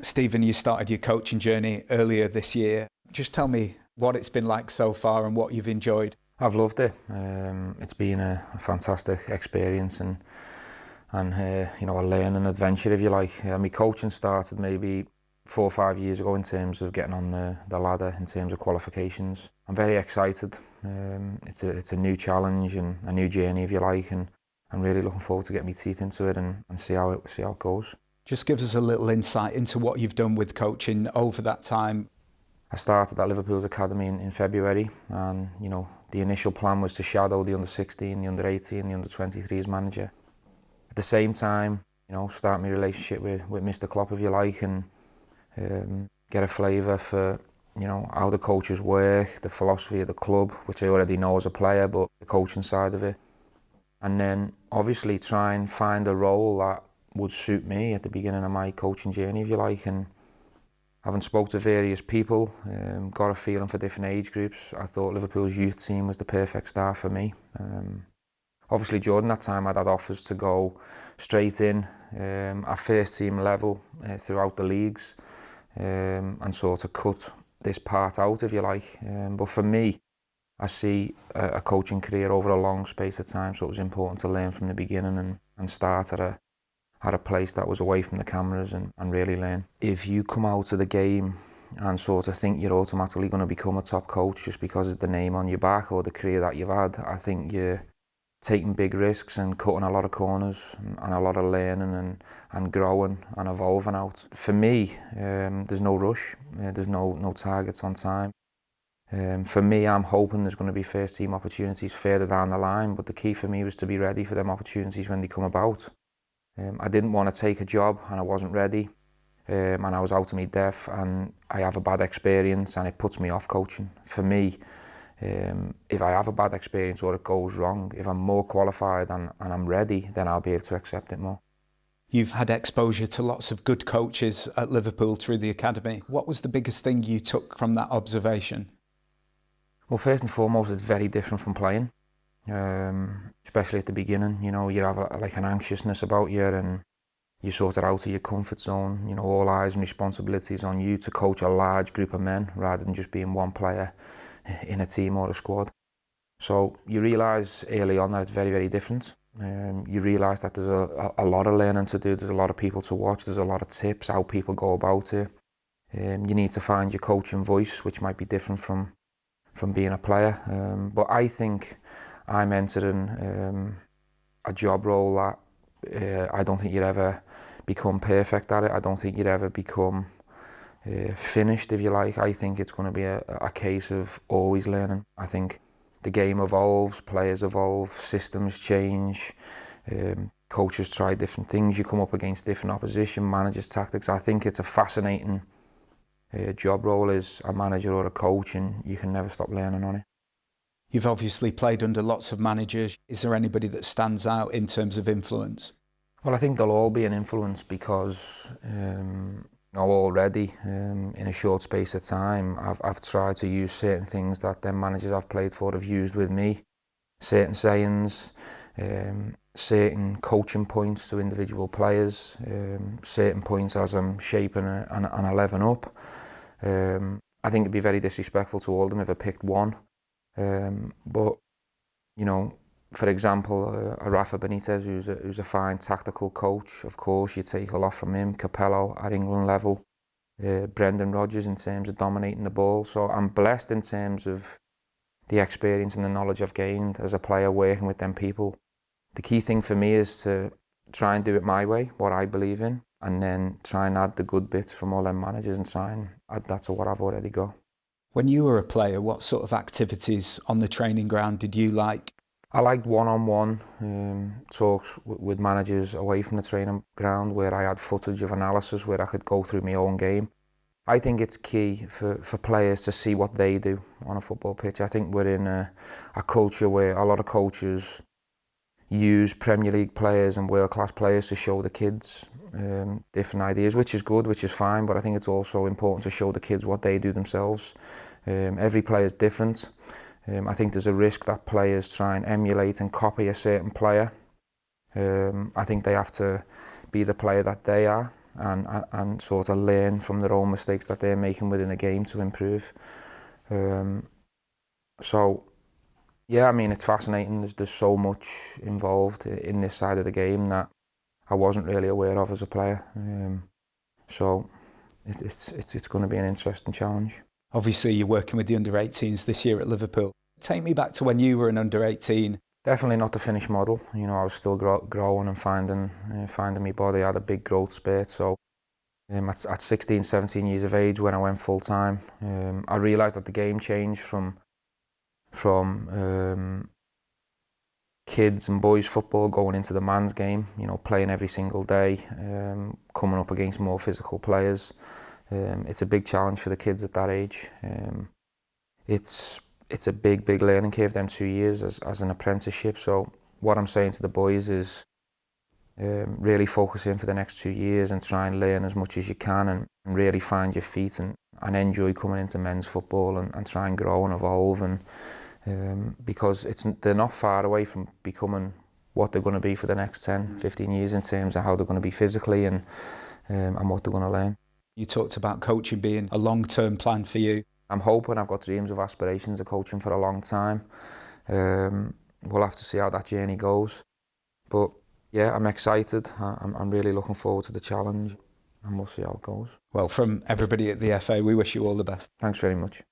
Steven, you started your coaching journey earlier this year. Just tell me what it's been like so far and what you've enjoyed. I've loved it. It's been a fantastic experience and a learning adventure, if you like. My coaching started maybe 4 or 5 years ago in terms of getting on the ladder in terms of qualifications. I'm very excited. It's a new challenge and a new journey, if you like, and I'm really looking forward to getting my teeth into it and see how it goes. Just give us a little insight into what you've done with coaching over that time. I started at Liverpool's academy in February, and the initial plan was to shadow the under-16, the under-18, the under-23s manager. At the same time, start my relationship with Mr. Klopp, if you like, and get a flavour for how the coaches work, the philosophy of the club, which I already know as a player, but the coaching side of it. And then obviously try and find a role that would suit me at the beginning of my coaching journey, if you like. And having spoke to various people, got a feeling for different age groups, I thought Liverpool's youth team was the perfect start for me. Obviously during that time I'd had offers to go straight in at first team level throughout the leagues and sort of cut this part out, if you like. But for me, I see a coaching career over a long space of time, so it was important to learn from the beginning and start at a place that was away from the cameras and really learn. If you come out of the game and sort of think you're automatically going to become a top coach just because of the name on your back or the career that you've had, I think you're taking big risks and cutting a lot of corners and a lot of learning and growing and evolving out. For me, there's no rush, there's no targets on time. For me, I'm hoping there's going to be first team opportunities further down the line, but the key for me was to be ready for them opportunities when they come about. I didn't want to take a job and I wasn't ready, and I was out of my depth and I have a bad experience and it puts me off coaching. For me, if I have a bad experience or it goes wrong, if I'm more qualified and I'm ready, then I'll be able to accept it more. You've had exposure to lots of good coaches at Liverpool through the academy. What was the biggest thing you took from that observation? Well, first and foremost, it's very different from playing, especially at the beginning. You have an anxiousness about you and you're sort of out of your comfort zone. All eyes and responsibilities on you to coach a large group of men rather than just being one player in a team or a squad. So you realise early on that it's very, very different. You realise that there's a lot of learning to do, there's a lot of people to watch, there's a lot of tips, how people go about it. You need to find your coaching voice, which might be different from being a player. But I think I'm entering a job role that I don't think you'd ever become perfect at it. I don't think you'd ever become finished, if you like. I think it's going to be a case of always learning. I think the game evolves, players evolve, systems change, coaches try different things, you come up against different opposition, managers' tactics. I think it's a fascinating job role as a manager or a coach, and you can never stop learning on it. You've obviously played under lots of managers. Is there anybody that stands out in terms of influence? Well, I think they'll all be an influence because already in a short space of time I've tried to use certain things that them managers I've played for have used with me, certain sayings, certain coaching points to individual players, certain points as I'm shaping an 11 up. I think it'd be very disrespectful to all of them if I picked one. But for example, a Rafa Benitez, who's a fine tactical coach, of course you take a lot from him. Capello at England level, Brendan Rodgers in terms of dominating the ball. So I'm blessed in terms of the experience and the knowledge I've gained as a player working with them people. The key thing for me is to try and do it my way, what I believe in, and then try and add the good bits from all them managers and try and add that to what I've already got. When you were a player, what sort of activities on the training ground did you like? I liked one-on-one talks with managers away from the training ground where I had footage of analysis where I could go through my own game. I think it's key for players to see what they do on a football pitch. I think we're in a culture where a lot of coaches use Premier League players and world-class players to show the kids different ideas, which is good, which is fine, but I think it's also important to show the kids what they do themselves. Every player is different. I think there's a risk that players try and emulate and copy a certain player. I think they have to be the player that they are. and sort of learn from their own mistakes that they're making within the game to improve. So yeah, I mean, it's fascinating. There's so much involved in this side of the game that I wasn't really aware of as a player. So it's going to be an interesting challenge. Obviously, you're working with the under-18s this year at Liverpool. Take me back to when you were an under-18. Definitely not the finished model. You know, I was still growing and finding my body. I had a big growth spurt. So at 16, 17 years of age, when I went full time, I realised that the game changed from kids and boys football going into the man's game. You know, playing every single day, coming up against more physical players. It's a big challenge for the kids at that age. It's a big learning curve, them 2 years as an apprenticeship. So what I'm saying to the boys is really focus in for the next 2 years and try and learn as much as you can and really find your feet and enjoy coming into men's football and try and grow and evolve, and because they're not far away from becoming what they're going to be for the next 10, 15 years in terms of how they're going to be physically and what they're going to learn. You talked about coaching being a long-term plan for you. I'm hoping, I've got dreams of aspirations of coaching for a long time. We'll have to see how that journey goes. But yeah, I'm excited. I'm really looking forward to the challenge, and we'll see how it goes. Well, from everybody at the FA, we wish you all the best. Thanks very much.